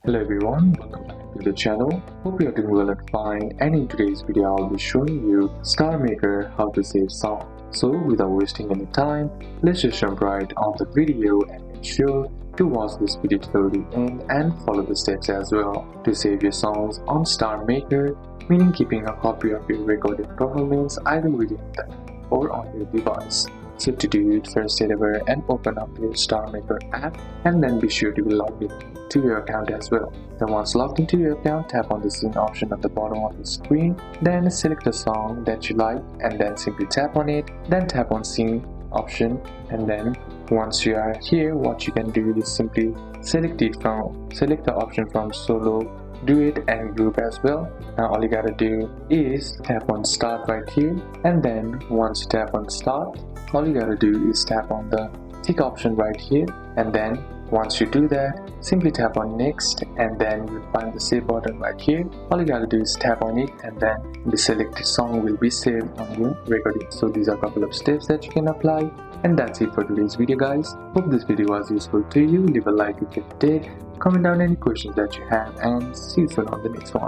Hello everyone, welcome back to the channel. Hope you are doing well and fine, and in today's video I'll be showing you StarMaker how to save song. So without wasting any time, let's just jump right on the video and make sure to watch this video till the end and follow the steps as well to save your songs on StarMaker, meaning keeping a copy of your recorded performance either within the or on your device. So to do it, first head over and open up your StarMaker app, and then be sure to be logged in to your account as well. Then once logged into your account, tap on the sync option at the bottom of the screen, then select a song that you like and then simply tap on it, then tap on sync option, and then once you are here, what you can do is simply select the option from solo, duet and group as well. Now all you gotta do is tap on start right here, and then once you tap on start, all you gotta do is tap on the tick option right here, and then once you do that, simply tap on next, and then you'll find the save button right here. All you gotta do is tap on it, and then the selected song will be saved on your recording. So these are a couple of steps that you can apply, and that's it for today's video guys. Hope this video was useful to you. Leave a like if it did, comment down any questions that you have, and see you soon on the next one.